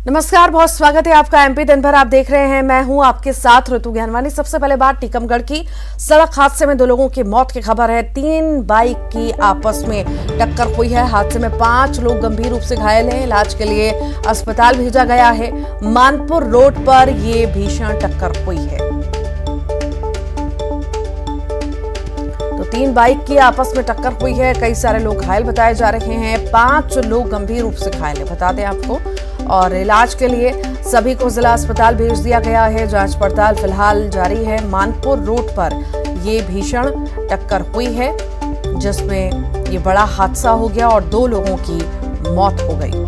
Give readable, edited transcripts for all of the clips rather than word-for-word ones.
नमस्कार, बहुत स्वागत है आपका एमपी दिन भर आप देख रहे हैं। मैं हूं आपके साथ ऋतु ज्ञानवानी। सबसे पहले बात टीकमगढ़ की। सड़क हादसे में 2 लोगों की मौत की खबर है। 3 बाइक की आपस में टक्कर हुई है। हादसे में 5 लोग गंभीर रूप से घायल हैं। इलाज के लिए अस्पताल भेजा गया है। मानपुर रोड पर ये भीषण टक्कर हुई है। तो 3 बाइक की आपस में टक्कर हुई है। कई सारे लोग घायल बताए जा रहे हैं। 5 लोग गंभीर रूप से घायल है, बता दें आपको। और इलाज के लिए सभी को जिला अस्पताल भेज दिया गया है। जांच पड़ताल फिलहाल जारी है। मानपुर रोड पर ये भीषण टक्कर हुई है, जिसमें ये बड़ा हादसा हो गया और 2 लोगों की मौत हो गई।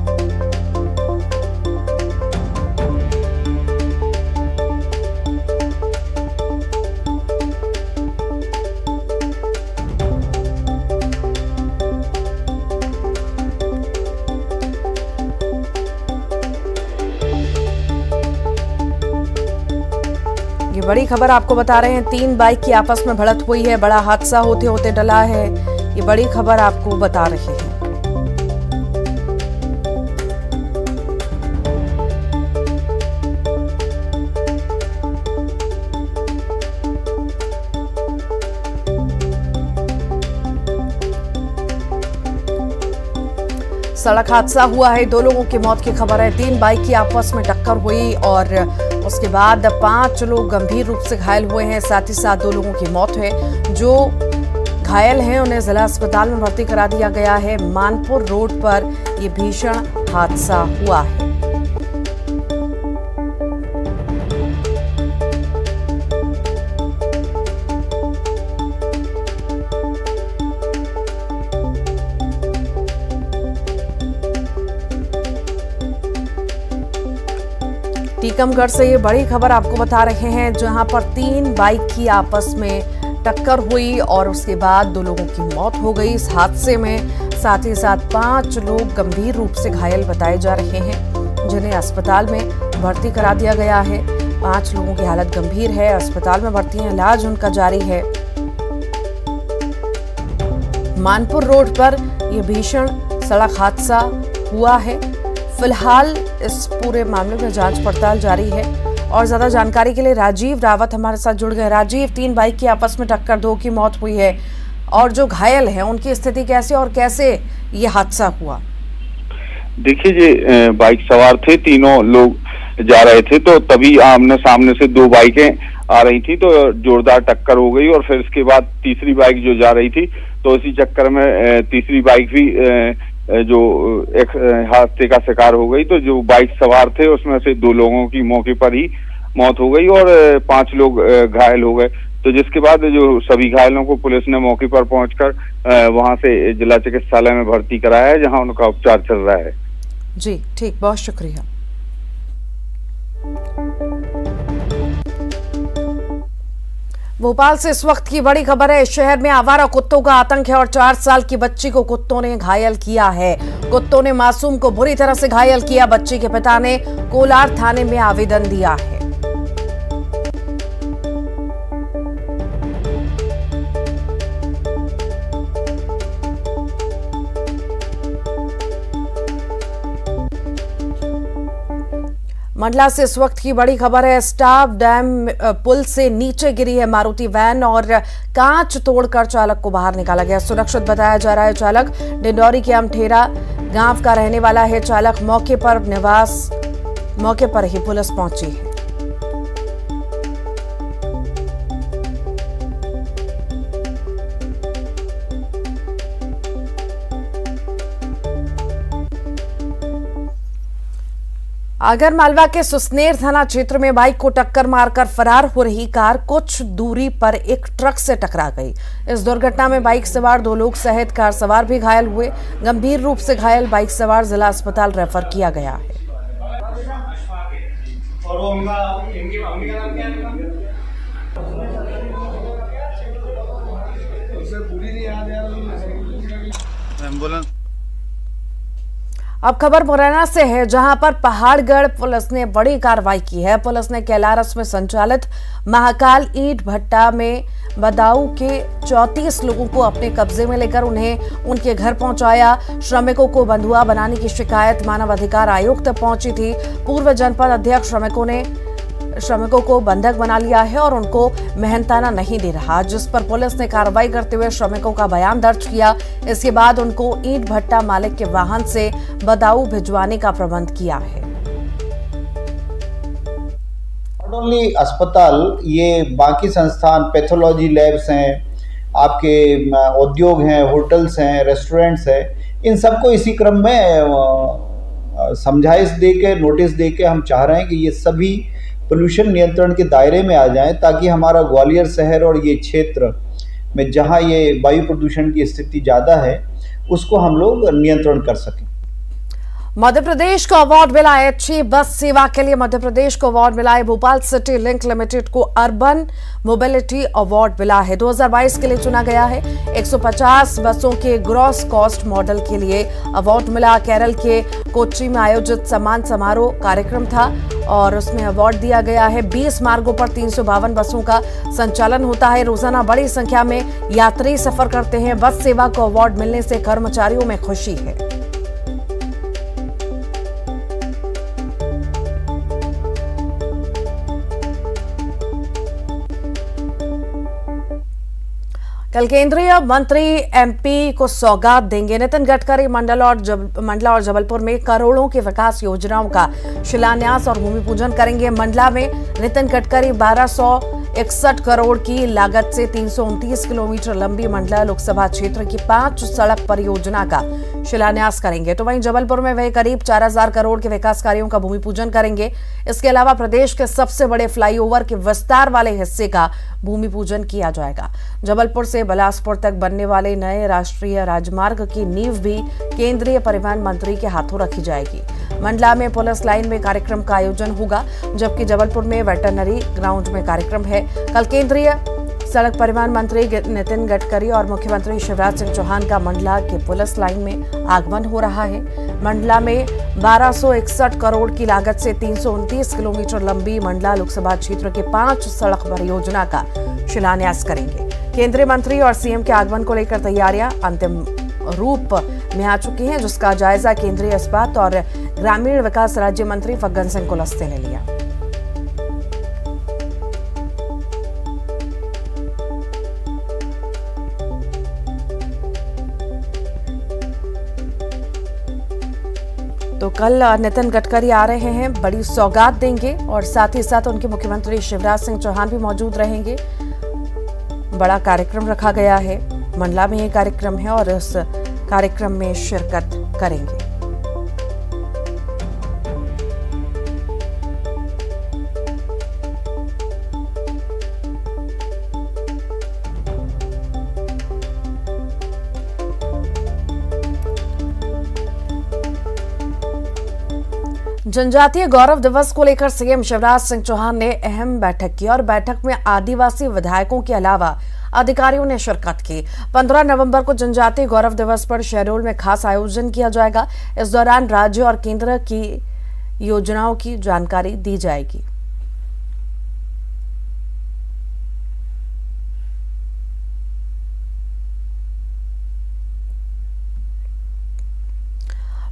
ये बड़ी खबर आपको बता रहे हैं। 3 बाइक की आपस में भिड़ंत हुई है। बड़ा हादसा होते होते टला है। ये बड़ी खबर आपको बता रहे हैं। सड़क हादसा हुआ है। 2 लोगों की मौत की खबर है। 3 बाइक की आपस में टक्कर हुई और उसके बाद 5 लोग गंभीर रूप से घायल हुए हैं। साथ ही साथ 2 लोगों की मौत है। जो घायल हैं उन्हें जिला अस्पताल में भर्ती करा दिया गया है। मानपुर रोड पर यह भीषण हादसा हुआ है। टीकमगढ़ से ये बड़ी खबर आपको बता रहे हैं, जहां पर 3 बाइक की आपस में टक्कर हुई और उसके बाद 2 लोगों की मौत हो गई इस हादसे में। साथ ही साथ 5 लोग गंभीर रूप से घायल बताए जा रहे हैं, जिन्हें अस्पताल में भर्ती करा दिया गया है। 5 लोगों की हालत गंभीर है, अस्पताल में भर्ती हैं, इलाज उनका जारी है। मानपुर रोड पर यह भीषण सड़क हादसा हुआ है। फिलहाल इस पूरे मामले में जांच पड़ताल जारी है। और ज्यादा जानकारी के लिए राजीव रावत हमारे साथ जुड़ गए। राजीव, 3 बाइक की आपस में टक्कर, 2 की मौत हुई है और जो घायल हैं उनकी स्थिति कैसे और कैसे ये हादसा हुआ? देखिए जी, बाइक सवार थे, तीनों लोग जा रहे थे तो तभी आमने सामने से 2 बाइकें आ रही थी तो जोरदार टक्कर हो गई। और फिर इसके बाद तीसरी बाइक जो जा रही थी तो इसी चक्कर में तीसरी बाइक भी जो एक हादसे का शिकार हो गई। तो जो बाइक सवार थे उसमें से 2 लोगों की मौके पर ही मौत हो गई और 5 लोग घायल हो गए। तो जिसके बाद जो सभी घायलों को पुलिस ने मौके पर पहुंचकर वहां से जिला चिकित्सालय में भर्ती कराया है, जहां उनका उपचार चल रहा है। जी ठीक, बहुत शुक्रिया। भोपाल से इस वक्त की बड़ी खबर है। शहर में आवारा कुत्तों का आतंक है और 4 साल की बच्ची को कुत्तों ने घायल किया है। कुत्तों ने मासूम को बुरी तरह से घायल किया। बच्ची के पिता ने कोलार थाने में आवेदन दिया है। मंडला से इस वक्त की बड़ी खबर है। स्टाफ डैम पुल से नीचे गिरी है मारुति वैन और कांच तोड़कर चालक को बाहर निकाला गया। सुरक्षित बताया जा रहा है। चालक डिंडौरी के अमठेरा गांव का रहने वाला है। चालक मौके पर ही पुलिस पहुंची है। आगर मालवा के सुसनेर थाना क्षेत्र में बाइक को टक्कर मारकर फरार हो रही कार कुछ दूरी पर एक ट्रक से टकरा गई। इस दुर्घटना में बाइक सवार 2 लोग सहित कार सवार भी घायल हुए। गंभीर रूप से घायल बाइक सवार जिला अस्पताल रेफर किया गया है। अब खबर मुरैना से है, जहां पर पहाड़गढ़ पुलिस ने बड़ी कार्रवाई की है। पुलिस ने कैलारस में संचालित महाकाल ईंट भट्टा में बदाऊं के 34 लोगों को अपने कब्जे में लेकर उन्हें उनके घर पहुंचाया। श्रमिकों को बंधुआ बनाने की शिकायत मानव अधिकार आयोग तक पहुंची थी। पूर्व जनपद अध्यक्ष श्रमिकों को बंधक बना लिया है और उनको मेहनताना नहीं दे रहा, जिस पर पुलिस ने कार्रवाई करते हुए श्रमिकों का बयान दर्ज किया। इसके बाद उनको ईंट भट्टा मालिक के वाहन से बदाऊं भिजवाने का प्रबंध किया है। नॉट ओनली अस्पताल, ये बाकी संस्थान, पैथोलॉजी लैब्स हैं, आपके उद्योग हैं, होटल्स हैं, रेस्टोरेंट्स हैं, इन सबको इसी क्रम में समझाइश दे के, नोटिस दे के हम चाह रहे हैं कि ये सभी पोल्यूशन नियंत्रण के दायरे में आ जाएं, ताकि हमारा ग्वालियर शहर और ये क्षेत्र में जहां ये वायु प्रदूषण की स्थिति ज़्यादा है उसको हम लोग नियंत्रण कर सकें। मध्य प्रदेश को अवार्ड मिला है अच्छी बस सेवा के लिए। मध्य प्रदेश को अवार्ड मिला है। भोपाल सिटी लिंक लिमिटेड को अर्बन मोबिलिटी अवार्ड मिला है। 2022 के लिए चुना गया है। 150 बसों के ग्रॉस कॉस्ट मॉडल के लिए अवार्ड मिला। केरल के कोच्चि में आयोजित सम्मान समारोह कार्यक्रम था और उसमें अवार्ड दिया गया है। 20 मार्गों पर 352 बसों का संचालन होता है। रोजाना बड़ी संख्या में यात्री सफर करते हैं। बस सेवा को अवार्ड मिलने से कर्मचारियों में खुशी है। कल केंद्रीय मंत्री एमपी को सौगात देंगे। नितिन गडकरी मंडला और जबलपुर में करोड़ों की विकास योजनाओं का शिलान्यास और भूमि पूजन करेंगे। मंडला में नितिन गडकरी 1261 करोड़ की लागत से 329 किलोमीटर लंबी मंडला लोकसभा क्षेत्र की 5 सड़क परियोजना का शिलान्यास करेंगे। तो वहीं जबलपुर में वे करीब 4000 करोड़ के विकास कार्यों का भूमि पूजन करेंगे। इसके अलावा प्रदेश के सबसे बड़े फ्लाईओवर के विस्तार वाले हिस्से का भूमि पूजन किया जाएगा। जबलपुर से बिलासपुर तक बनने वाले नए राष्ट्रीय राजमार्ग की नींव भी केंद्रीय परिवहन मंत्री के हाथों रखी जाएगी। मंडला में पुलिस लाइन में कार्यक्रम का आयोजन होगा, जबकि जबलपुर में वेटरनरी ग्राउंड में कार्यक्रम है। कल केंद्रीय सड़क परिवहन मंत्री नितिन गडकरी और मुख्यमंत्री शिवराज सिंह चौहान का मंडला के पुलिस लाइन में आगमन हो रहा है। मंडला में 1261 करोड़ की लागत से 329 किलोमीटर लंबी मंडला लोकसभा क्षेत्र के 5 सड़क परियोजना का शिलान्यास करेंगे। केंद्रीय मंत्री और सीएम के आगमन को लेकर तैयारियां अंतिम रूप में आ चुकी हैं, जिसका जायजा केंद्रीय इस्पात और ग्रामीण विकास राज्य मंत्री फग्गन सिंह कुलस्ते ने लिया। तो कल नितिन गडकरी आ रहे हैं, बड़ी सौगात देंगे और साथ ही साथ उनके मुख्यमंत्री शिवराज सिंह चौहान भी मौजूद रहेंगे। बड़ा कार्यक्रम रखा गया है। मंडला में ये कार्यक्रम है और इस कार्यक्रम में शिरकत करेंगे। जनजातीय गौरव दिवस को लेकर सीएम शिवराज सिंह चौहान ने अहम बैठक की और बैठक में आदिवासी विधायकों के अलावा अधिकारियों ने शिरकत की। 15 नवंबर को जनजातीय गौरव दिवस पर शहडोल में खास आयोजन किया जाएगा। इस दौरान राज्य और केंद्र की योजनाओं की जानकारी दी जाएगी।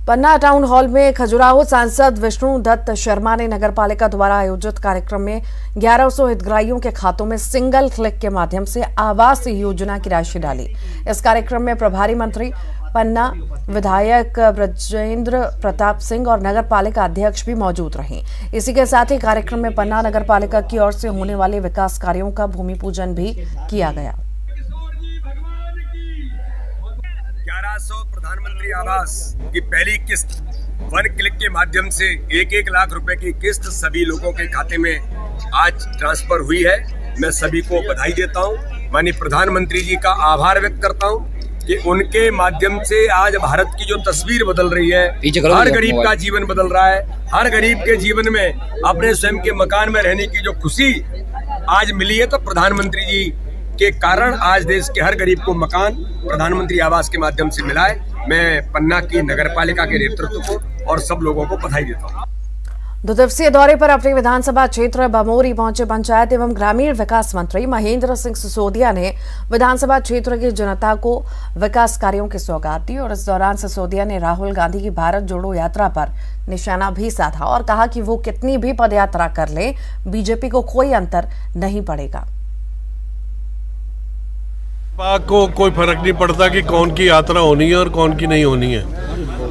पन्ना टाउन हॉल में खजुराहो सांसद विष्णु दत्त शर्मा ने नगरपालिका द्वारा आयोजित कार्यक्रम में 1100 हितग्राहियों के खातों में सिंगल क्लिक के माध्यम से आवास योजना की राशि डाली। इस कार्यक्रम में प्रभारी मंत्री पन्ना विधायक ब्रजेंद्र प्रताप सिंह और नगरपालिका अध्यक्ष भी मौजूद रहे। इसी के साथ ही कार्यक्रम में पन्ना नगरपालिका की ओर से होने वाले विकास कार्यों का भूमि पूजन भी किया गया। 1100 प्रधानमंत्री आवास की पहली किस्त 1 क्लिक के माध्यम से 1-1 लाख रुपए की किस्त सभी लोगों के खाते में आज ट्रांसफर हुई है। मैं सभी को बधाई देता हूं। माननीय प्रधानमंत्री जी का आभार व्यक्त करता हूं कि उनके माध्यम से आज भारत की जो तस्वीर बदल रही है, हर गरीब का जीवन बदल रहा है। हर गरीब के जीवन में अपने स्वयं के मकान में रहने की जो खुशी आज मिली है, तो प्रधानमंत्री जी के कारण आज देश के हर गरीब को मकान प्रधानमंत्री आवास के माध्यम से मिला है। मैं पन्ना की नगरपालिका के नेतृत्व को और सब लोगों को बधाई देता हूँ। 2 दिवसीय दौरे पर अपने विधानसभा क्षेत्र बमोरी पहुंचे पंचायत एवं ग्रामीण विकास मंत्री महेंद्र सिंह सिसोदिया ने विधानसभा क्षेत्र की जनता को विकास कार्यों की सौगात दी और इस दौरान सिसोदिया ने राहुल गांधी की भारत जोड़ो यात्रा पर निशाना भी साधा और कहा कि वो कितनी भी पदयात्रा कर ले, बीजेपी को कोई अंतर नहीं पड़ेगा। को कोई फर्क नहीं पड़ता कि कौन की यात्रा होनी है और कौन की नहीं होनी है,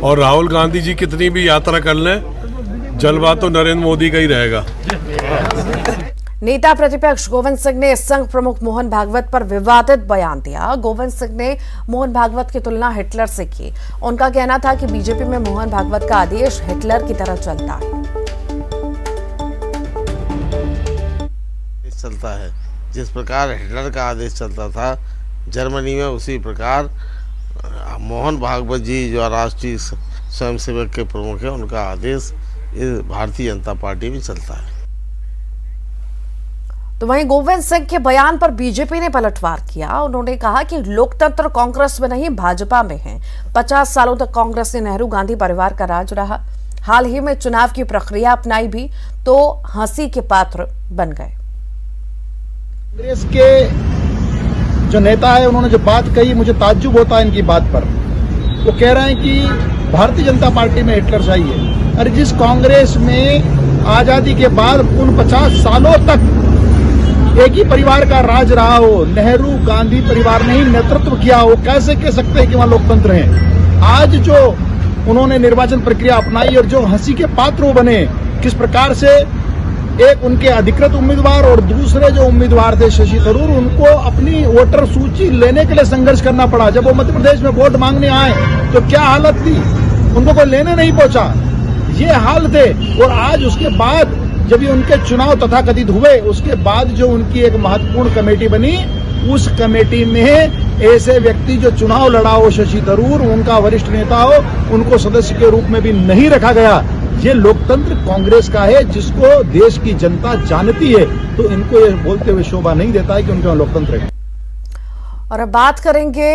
और राहुल गांधी जी कितनी भी यात्रा कर लें, जलवा तो नरेंद्र मोदी का ही रहेगा। नेता प्रतिपक्ष गोविंद सिंह ने संघ प्रमुख मोहन भागवत पर विवादित बयान दिया। गोविंद सिंह ने मोहन भागवत की तुलना हिटलर से की। उनका कहना था कि बीजेपी में मोहन भागवत का आदेश हिटलर की तरह चलता है। चलता है जिस प्रकार हिटलर का आदेश चलता था जर्मनी में, उसी प्रकार मोहन भागवत जी जो राष्ट्रीय स्वयंसेवक के प्रमुख है, उनका आदेश भारतीय जनता पार्टी में चलता है। तो वहीं गोविंद सिंह के बयान पर बीजेपी ने पलटवार किया। उन्होंने कहा कि लोकतंत्र कांग्रेस में नहीं भाजपा में है। 50 सालों तक कांग्रेस ने नेहरू गांधी परिवार का राज रहा, हाल ही में चुनाव की प्रक्रिया अपनाई भी तो हंसी के पात्र बन गए। कांग्रेस के जो नेता है उन्होंने जो बात कही, मुझे ताज्जुब होता है इनकी बात पर। वो कह रहे हैं कि भारतीय जनता पार्टी में हिटलरशाही है। अरे जिस कांग्रेस में आजादी के बाद उन 50 सालों तक एक ही परिवार का राज रहा हो, नेहरू गांधी परिवार ने ही नेतृत्व किया हो, कैसे कह सकते हैं कि वहां लोकतंत्र है? आज जो उन्होंने निर्वाचन प्रक्रिया अपनाई और जो हंसी के पात्र बने, किस प्रकार से एक उनके अधिकृत उम्मीदवार और दूसरे जो उम्मीदवार थे शशि थरूर, उनको अपनी वोटर सूची लेने के लिए संघर्ष करना पड़ा। जब वो मध्य प्रदेश में वोट मांगने आए तो क्या हालत थी, उनको कोई लेने नहीं पहुंचा, ये हाल थे। और आज उसके बाद जब ये उनके चुनाव तथाकथित हुए, उसके बाद जो उनकी एक महत्वपूर्ण कमेटी बनी, उस कमेटी में ऐसे व्यक्ति जो चुनाव लड़ा हो, शशि थरूर, उनका वरिष्ठ नेता हो, उनको सदस्य के रूप में भी नहीं रखा गया। ये लोकतंत्र कांग्रेस का है जिसको देश की जनता जानती है, तो इनको ये बोलते हुए शोभा नहीं देता है कि उनके वहां लोकतंत्र है। और अब बात करेंगे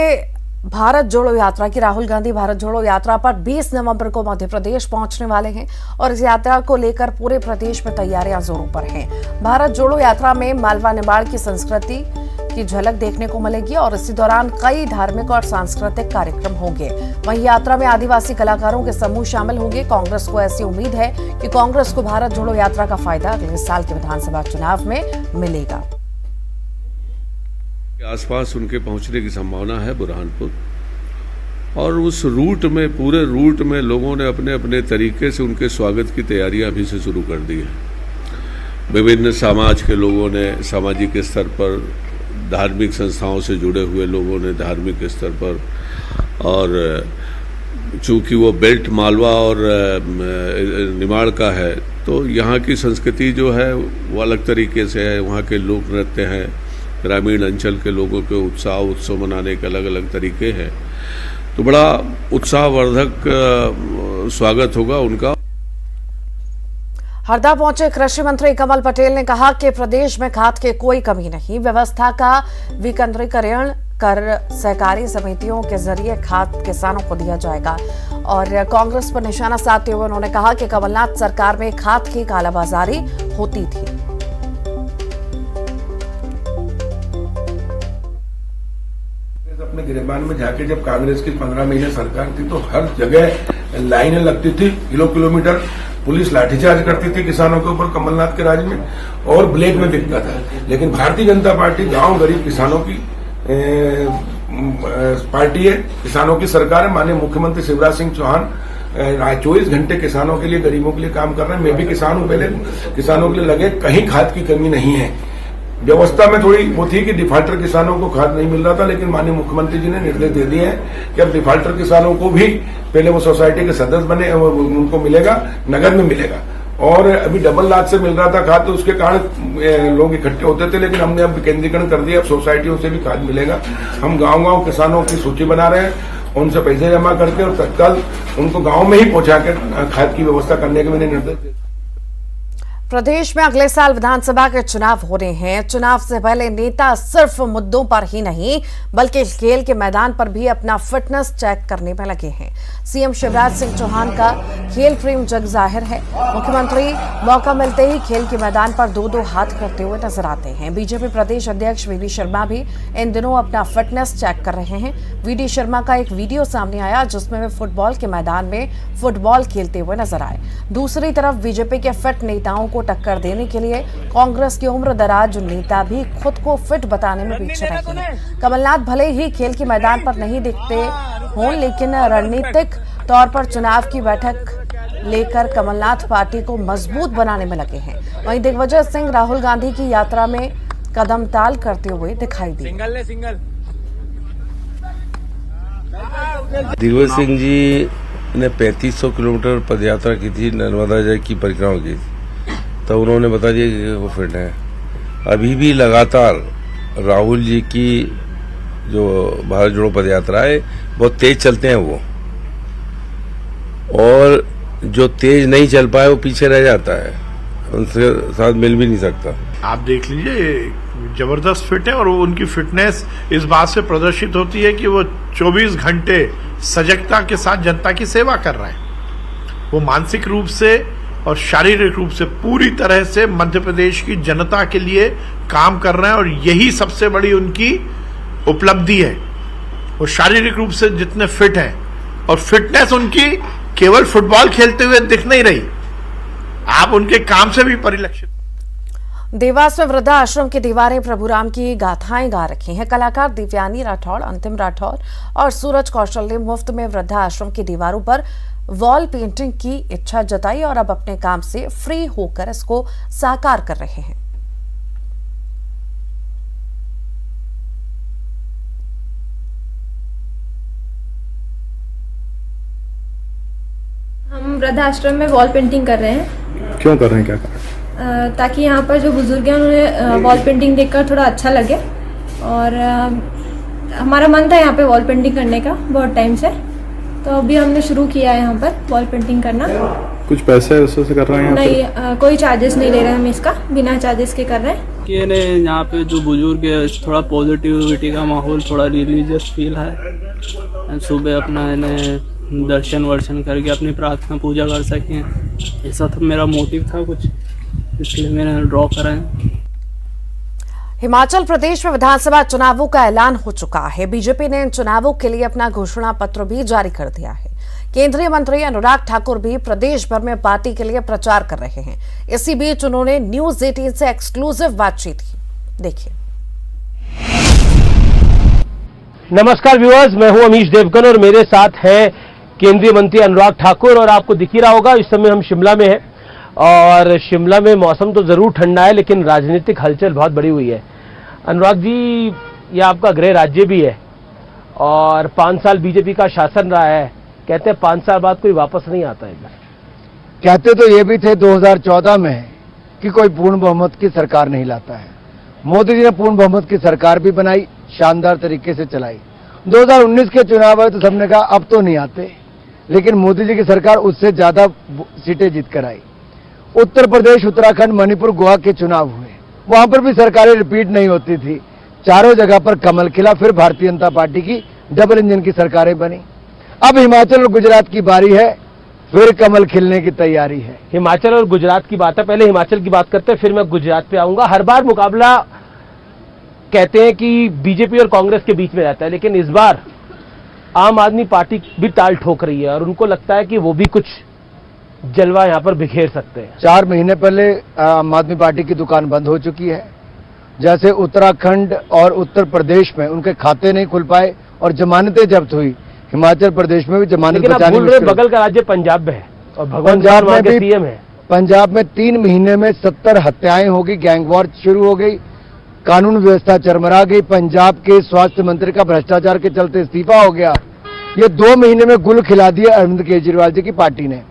भारत जोड़ो यात्रा की। राहुल गांधी भारत जोड़ो यात्रा पर 20 नवंबर को मध्य प्रदेश पहुंचने वाले हैं और इस यात्रा को लेकर पूरे प्रदेश में तैयारियां जोरों पर हैं। भारत जोड़ो यात्रा में मालवा निमाड़ की संस्कृति की झलक देखने को मिलेगी और इसी दौरान कई धार्मिक और सांस्कृतिक कार्यक्रम होंगे। वहीं यात्रा में आदिवासी कलाकारों के समूह शामिल होंगे। कांग्रेस को ऐसी उम्मीद है कि कांग्रेस को भारत जोड़ो यात्रा का फायदा अगले साल के विधानसभा चुनाव में मिलेगा। आसपास उनके पहुंचने की संभावना है बुरहानपुर, और उस रूट में, पूरे रूट में लोगों ने अपने अपने तरीके से उनके स्वागत की तैयारियां अभी से शुरू कर दी है। विभिन्न समाज के लोगों ने सामाजिक स्तर पर, धार्मिक संस्थाओं से जुड़े हुए लोगों ने धार्मिक स्तर पर, और चूंकि वो बेल्ट मालवा और निमाड़ का है तो यहाँ की संस्कृति जो है वो अलग तरीके से है। वहाँ के लोक नृत्य हैं, ग्रामीण अंचल के लोगों के उत्सव मनाने के अलग अलग तरीके हैं, तो बड़ा उत्साहवर्धक स्वागत होगा उनका। हरदा पहुंचे कृषि मंत्री कमल पटेल ने कहा कि प्रदेश में खाद की कोई कमी नहीं, व्यवस्था का विकेंद्रीकरण कर सहकारी समितियों के जरिए खाद किसानों को दिया जाएगा। और कांग्रेस पर निशाना साधते हुए उन्होंने कहा कि कमलनाथ सरकार में खाद की कालाबाजारी होती थी। अपने गिरबान में जाके जब कांग्रेस की 15 महीने सरकार थी तो हर जगह लाइनें लगती थी, किलोमीटर पुलिस लाठीचार्ज करती थी किसानों के ऊपर कमलनाथ के राज में, और ब्लैक में बिकता था। लेकिन भारतीय जनता पार्टी गांव गरीब किसानों की पार्टी है, किसानों की सरकार है। माननीय मुख्यमंत्री शिवराज सिंह चौहान 24 घंटे किसानों के लिए, गरीबों के लिए काम कर रहे हैं। मैं भी किसान हूं, पहले किसानों के लिए लगे, कहीं खाद की कमी नहीं है। व्यवस्था में थोड़ी वो थी कि डिफाल्टर किसानों को खाद नहीं मिल रहा था, लेकिन माननीय मुख्यमंत्री जी ने निर्देश दे दिए हैं कि अब डिफाल्टर किसानों को भी पहले वो सोसाइटी के सदस्य बने, उनको मिलेगा, नगद में मिलेगा। और अभी डबल लाख से मिल रहा था खाद, तो उसके कारण लोग इकट्ठे होते थे, लेकिन हमने अब केंद्रीकरण कर दिया, अब सोसाइटियों से भी खाद मिलेगा। हम गांव-गांव किसानों की सूची बना रहे हैं, उनसे पैसे जमा करके और तत्काल उनको गांव में ही पहुंचा कर खाद की व्यवस्था करने के मैंने निर्देश दिए। प्रदेश में अगले साल विधानसभा के चुनाव हो रहे हैं। चुनाव से पहले नेता सिर्फ मुद्दों पर ही नहीं बल्कि खेल के मैदान पर भी अपना फिटनेस चेक करने में लगे हैं। सीएम शिवराज सिंह चौहान का खेल प्रेम जग जाहिर है। मुख्यमंत्री मौका मिलते ही खेल के मैदान पर दो हाथ करते हुए नजर आते हैं। बीजेपी प्रदेश अध्यक्ष वीडी शर्मा भी इन दिनों अपना फिटनेस चेक कर रहे हैं। वीडी शर्मा का एक वीडियो सामने आया जिसमें वे फुटबॉल के मैदान में फुटबॉल खेलते हुए नजर आए। दूसरी तरफ बीजेपी के फिट नेताओं को टक्कर देने के लिए कांग्रेस के उम्र दराज नेता भी खुद को फिट बताने में पीछे रहे हैं। कमलनाथ भले ही खेल के मैदान पर नहीं दिखते हों, लेकिन रणनीतिक तौर पर चुनाव की बैठक लेकर कमलनाथ पार्टी को मजबूत बनाने में लगे हैं। वहीं दिग्विजय सिंह राहुल गांधी की यात्रा में कदम ताल करते हुए दिखाई दिए। दिग्विजय सिंह जी ने 3500 किलोमीटर पदयात्रा की थी, नर्मदा जल की परिक्रमा की थी, तो उन्होंने बता दिया कि वो फिट है। अभी भी लगातार राहुल जी की जो भारत जोड़ो पदयात्रा है बहुत तेज चलते हैं वो, और जो तेज नहीं चल पाए वो पीछे रह जाता है, उनसे साथ मिल भी नहीं सकता। आप देख लीजिए जबरदस्त फिट है, और वो उनकी फिटनेस इस बात से प्रदर्शित होती है कि वो 24 घंटे सजगता के साथ जनता की सेवा कर रहे हैं। वो मानसिक रूप से और शारीरिक रूप से पूरी तरह से मध्य प्रदेश की जनता के लिए काम कर रहे हैं, और यही सबसे बड़ी उनकी उपलब्धि है। वो शारीरिक रूप से जितने फिट हैं, और फिटनेस उनकी केवल फुटबॉल खेलते हुए दिख नहीं रही, आप उनके काम से भी परिलक्षित। देवास में वृद्धाश्रम की दीवारें प्रभुराम की गाथाएं गा रखी हैं। कलाकार दिव्यानी राठौड़, अंतिम राठौड़ और सूरज कौशल ने मुफ्त में वृद्धाश्रम की दीवारों पर वॉल पेंटिंग की इच्छा जताई और अब अपने काम से फ्री होकर इसको साकार कर रहे हैं। हम वृद्धाश्रम में वॉल पेंटिंग कर रहे हैं। क्यों कर रहे हैं, क्या ताकि यहाँ पर जो बुजुर्ग हैं उन्हें वॉल पेंटिंग देखकर थोड़ा अच्छा लगे, और हमारा मन था यहाँ पे वॉल पेंटिंग करने का बहुत टाइम से, तो अभी हमने शुरू किया है यहाँ पर वॉल पेंटिंग करना। कुछ पैसे उससे कर रहे हैं? नहीं, कोई चार्जेस नहीं ले रहे हैं हम इसका, बिना चार्जेस के कर रहे हैं। कि यहाँ पे जो बुजुर्ग है थोड़ा पॉजिटिविटी का माहौल, थोड़ा रिलीजियस फील है। सुबह अपना इन्हें दर्शन वर्शन करके अपनी प्रार्थना पूजा कर सकें, ऐसा तो मेरा मोटिव था कुछ, इसलिए मैंने ड्रॉ करा है। हिमाचल प्रदेश में विधानसभा चुनावों का ऐलान हो चुका है। बीजेपी ने इन चुनावों के लिए अपना घोषणा पत्र भी जारी कर दिया है। केंद्रीय मंत्री अनुराग ठाकुर भी प्रदेश भर में पार्टी के लिए प्रचार कर रहे हैं। इसी बीच उन्होंने न्यूज 18 से एक्सक्लूसिव बातचीत की। देखिए। नमस्कार व्यूअर्स, मैं हूं अमीश देवगन और मेरे साथ है केंद्रीय मंत्री अनुराग ठाकुर, और आपको दिख ही रहा होगा इस समय हम शिमला में हैं, और शिमला में मौसम तो जरूर ठंडा है लेकिन राजनीतिक हलचल बहुत बड़ी हुई है। अनुराग जी, ये आपका गृह राज्य भी है और 5 साल बीजेपी का शासन रहा है। कहते हैं 5 साल बाद कोई वापस नहीं आता है। कहते तो ये भी थे 2014 में कि कोई पूर्ण बहुमत की सरकार नहीं लाता है। मोदी जी ने पूर्ण बहुमत की सरकार भी बनाई, शानदार तरीके से चलाई। 2019 के चुनाव आए तो सबने कहा अब तो नहीं आते, लेकिन मोदी जी की सरकार उससे ज्यादा सीटें जीत कर आई। उत्तर प्रदेश, उत्तराखंड, मणिपुर, गोवा के चुनाव हुए, वहां पर भी सरकारें रिपीट नहीं होती थी। चारों जगह पर कमल खिला, फिर भारतीय जनता पार्टी की डबल इंजन की सरकारें बनी। अब हिमाचल और गुजरात की बारी है, फिर कमल खिलने की तैयारी है। हिमाचल और गुजरात की बात है, पहले हिमाचल की बात करते हैं, फिर मैं गुजरात पे आऊंगा। हर बार मुकाबला कहते हैं कि बीजेपी और कांग्रेस के बीच में रहता है, लेकिन इस बार आम आदमी पार्टी भी ताल ठोक रही है और उनको लगता है कि वो भी कुछ जलवा यहां पर बिखेर सकते हैं। 4 महीने पहले आम आदमी पार्टी की दुकान बंद हो चुकी है। जैसे उत्तराखंड और उत्तर प्रदेश में उनके खाते नहीं खुल पाए और जमानतें जब्त हुई, हिमाचल प्रदेश में भी जमानत बचाने में बगल का राज्य पंजाब में है और पंजाब में भी सीएम है। पंजाब में 3 महीने में 70 हत्याएं होगी, गैंगवॉर शुरू हो गई, कानून व्यवस्था चरमरा गई। पंजाब के स्वास्थ्य मंत्री का भ्रष्टाचार के चलते इस्तीफा हो गया। ये 2 महीने में गुल खिला दिया अरविंद केजरीवाल जी की पार्टी ने।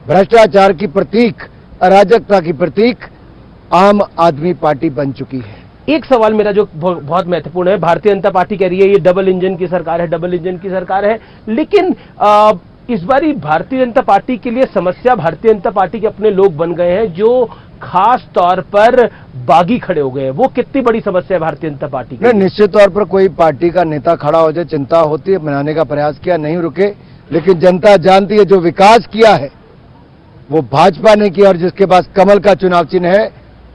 भ्रष्टाचार की प्रतीक, अराजकता की प्रतीक आम आदमी पार्टी बन चुकी है। एक सवाल मेरा जो बहुत महत्वपूर्ण है, भारतीय जनता पार्टी कह रही है ये डबल इंजन की सरकार है, डबल इंजन की सरकार है, लेकिन इस बारी भारतीय जनता पार्टी के लिए समस्या भारतीय जनता पार्टी के अपने लोग बन गए हैं जो खास तौर पर बागी खड़े हो गए हैं। वो कितनी बड़ी समस्या है भारतीय जनता पार्टी की? निश्चित तौर पर कोई पार्टी का नेता खड़ा हो जाए चिंता होती है, मनाने का प्रयास किया, नहीं रुके, लेकिन जनता जानती है जो विकास किया है वो भाजपा ने किया और जिसके पास कमल का चुनाव चिन्ह है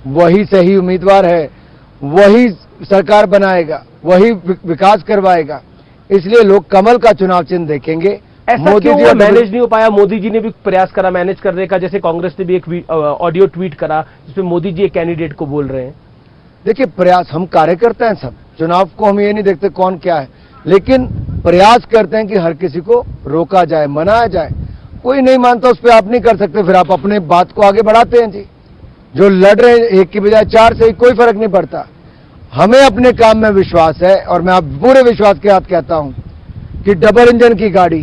वही सही उम्मीदवार है, वही सरकार बनाएगा, वही विकास करवाएगा। इसलिए लोग कमल का चुनाव चिन्ह देखेंगे। ऐसा क्यों वो मैनेज नहीं हो पाया? मोदी जी ने भी प्रयास करा मैनेज करने का, जैसे कांग्रेस ने भी एक ऑडियो ट्वीट करा जिसमें मोदी जी एक कैंडिडेट को बोल रहे हैं। देखिए प्रयास, हम कार्यकर्ता हैं सब, चुनाव को हम ये नहीं देखते कौन क्या है, लेकिन प्रयास करते हैं कि हर किसी को रोका जाए, मनाया जाए। कोई नहीं मानता उस पर आप नहीं कर सकते, फिर आप अपने बात को आगे बढ़ाते हैं जी। जो लड़ रहे हैं एक की बजाय चार से कोई फर्क नहीं पड़ता। हमें अपने काम में विश्वास है और मैं आप पूरे विश्वास के साथ कहता हूं कि डबल इंजन की गाड़ी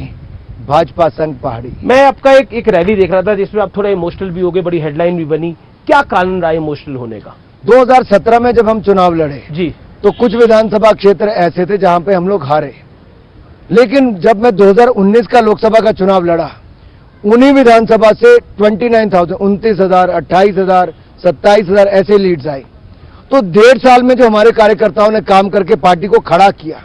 भाजपा संग पहाड़ी। मैं आपका एक रैली देख रहा था जिसमें आप थोड़ा इमोशनल भी हो गए, बड़ी हेडलाइन भी बनी, क्या कारण रहा इमोशनल होने का? 2017 में जब हम चुनाव लड़े जी तो कुछ विधानसभा क्षेत्र ऐसे थे जहां पे हम लोग हारे, लेकिन जब मैं 2019 का लोकसभा का चुनाव लड़ा उन्हीं विधानसभा से 29,000, 29,000, 28,000, 27,000 ऐसे लीड्स आई। तो 1.5 साल में जो हमारे कार्यकर्ताओं ने काम करके पार्टी को खड़ा किया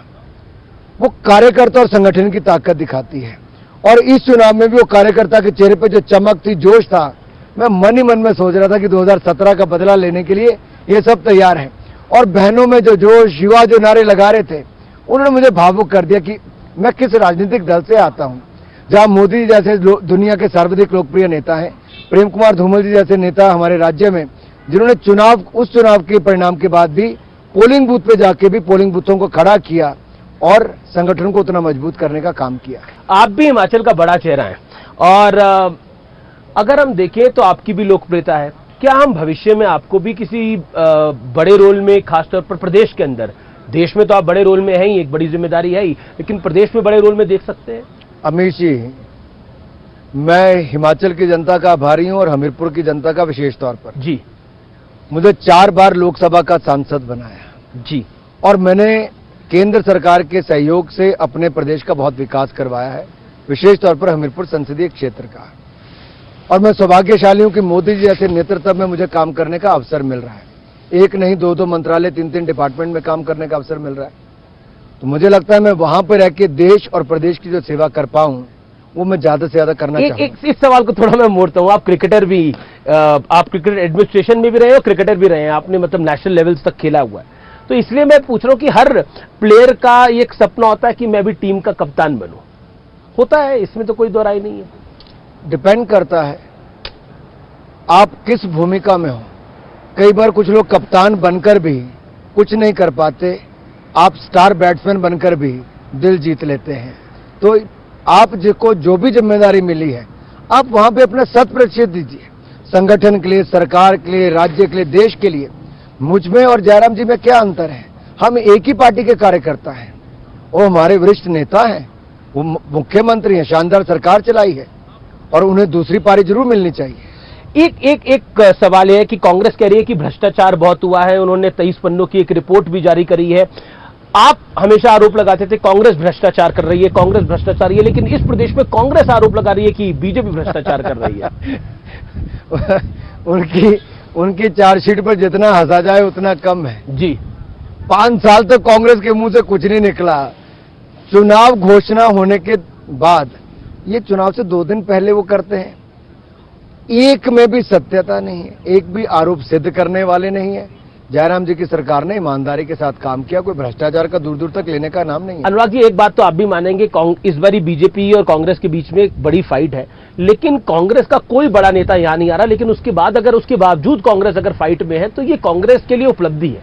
वो कार्यकर्ता और संगठन की ताकत दिखाती है। और इस चुनाव में भी वो कार्यकर्ता के चेहरे पे जो चमक थी, जोश था, मैं मन ही मन में सोच रहा था कि 2017 का बदला लेने के लिए ये सब तैयार हैं। और बहनों में जो जोश, युवा जो नारे लगा रहे थे, उन्होंने मुझे भावुक कर दिया कि मैं किस राजनीतिक दल से आता हूं, जहां मोदी जी जैसे दुनिया के सर्वाधिक लोकप्रिय नेता हैं, प्रेम कुमार धूमल जी जैसे नेता हमारे राज्य में, जिन्होंने उस चुनाव के परिणाम के बाद भी पोलिंग बूथ पे जाके भी पोलिंग बूथों को खड़ा किया और संगठन को उतना मजबूत करने का काम किया। आप भी हिमाचल का बड़ा चेहरा हैं और अगर हम देखें तो आपकी भी लोकप्रियता है। क्या हम भविष्य में आपको भी किसी बड़े रोल में, खासतौर पर प्रदेश के अंदर, देश में तो आप बड़े रोल में हैं ही, एक बड़ी जिम्मेदारी है ही, लेकिन प्रदेश में बड़े रोल में देख सकते हैं? अमीश जी, मैं हिमाचल की जनता का आभारी हूं और हमीरपुर की जनता का विशेष तौर पर। जी, मुझे 4 बार लोकसभा का सांसद बनाया जी, और मैंने केंद्र सरकार के सहयोग से अपने प्रदेश का बहुत विकास करवाया है, विशेष तौर पर हमीरपुर संसदीय क्षेत्र का। और मैं सौभाग्यशाली हूं कि मोदी जी जैसे नेतृत्व में मुझे काम करने का अवसर मिल रहा है। एक नहीं, 2-2 मंत्रालय, 3-3 डिपार्टमेंट में काम करने का अवसर मिल रहा है। तो मुझे लगता है मैं वहां पर रह के देश और प्रदेश की जो सेवा कर पाऊं वो मैं ज्यादा से ज्यादा करना चाहूंगा। इस सवाल को थोड़ा मैं मोड़ता हूं। आप क्रिकेटर भी, आप क्रिकेट एडमिनिस्ट्रेशन में भी रहे और क्रिकेटर भी रहे हैं, आपने मतलब नेशनल लेवल्स तक खेला हुआ है, तो इसलिए मैं पूछ रहा हूं कि हर प्लेयर का एक सपना होता है कि मैं भी टीम का कप्तान बनूं, होता है, इसमें तो कोई दो राय नहीं है। डिपेंड करता है आप किस भूमिका में हो। कई बार कुछ लोग कप्तान बनकर भी कुछ नहीं कर पाते, आप स्टार बैट्समैन बनकर भी दिल जीत लेते हैं। तो आप जिसको जो भी जिम्मेदारी मिली है आप वहां पे अपना 100% दीजिए, संगठन के लिए, सरकार के लिए, राज्य के लिए, देश के लिए। मुझ में और जयराम जी में क्या अंतर है? हम एक ही पार्टी के कार्यकर्ता हैं, वो हमारे वरिष्ठ नेता हैं, वो मुख्यमंत्री हैं, शानदार सरकार चलाई है और उन्हें दूसरी पारी जरूर मिलनी चाहिए। एक सवाल है कि कांग्रेस कह रही है कि भ्रष्टाचार बहुत हुआ है, उन्होंने 23 पन्नों की एक रिपोर्ट भी जारी करी है। आप हमेशा आरोप लगाते थे कांग्रेस भ्रष्टाचार कर रही है, कांग्रेस भ्रष्टाचारी है, लेकिन इस प्रदेश में कांग्रेस आरोप लगा रही है कि बीजेपी भ्रष्टाचार कर रही है। उनकी चार्जशीट पर जितना हंसा जाए उतना कम है जी। 5 साल तक कांग्रेस के मुंह से कुछ नहीं निकला। चुनाव घोषणा होने के बाद, ये चुनाव से 2 दिन पहले वो करते हैं, एक में भी सत्यता नहीं है, एक भी आरोप सिद्ध करने वाले नहीं है। जयराम जी की सरकार ने ईमानदारी के साथ काम किया, कोई भ्रष्टाचार का दूर दूर तक लेने का नाम नहीं है। अनुराग जी, एक बात तो आप भी मानेंगे, इस बारी बीजेपी और कांग्रेस के बीच में एक बड़ी फाइट है, लेकिन कांग्रेस का कोई बड़ा नेता यहां नहीं आ रहा, लेकिन उसके बाद अगर उसके बावजूद कांग्रेस अगर फाइट में है तो ये कांग्रेस के लिए उपलब्धि है।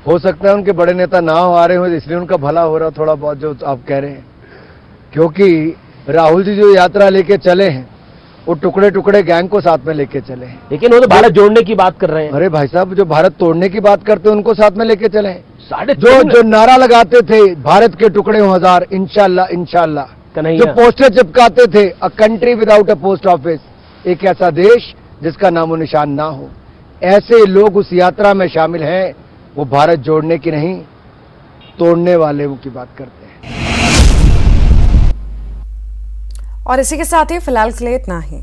हो सकता है उनके बड़े नेता ना आ रहे हो, इसलिए उनका भला हो रहा थोड़ा बहुत, जो आप कह रहे हैं। क्योंकि राहुल जी जो यात्रा लेके चले हैं वो टुकड़े टुकड़े गैंग को साथ में लेके चले हैं, लेकिन वो तो भारत जोड़ने की बात कर रहे हैं। अरे भाई साहब, जो भारत तोड़ने की बात करते हैं उनको साथ में लेके चले हैं। 3.5 जो नारा लगाते थे भारत के टुकड़े हो 1000, इंशाल्लाह इंशाल्लाह, जो पोस्टर चिपकाते थे a country without a post office, एक ऐसा देश जिसका नामो निशान ना हो, ऐसे लोग उस यात्रा में शामिल हैं। वो भारत जोड़ने की नहीं, तोड़ने वाले की बात करते हैं। और इसी के साथ ही फिलहाल के लिए इतना ही।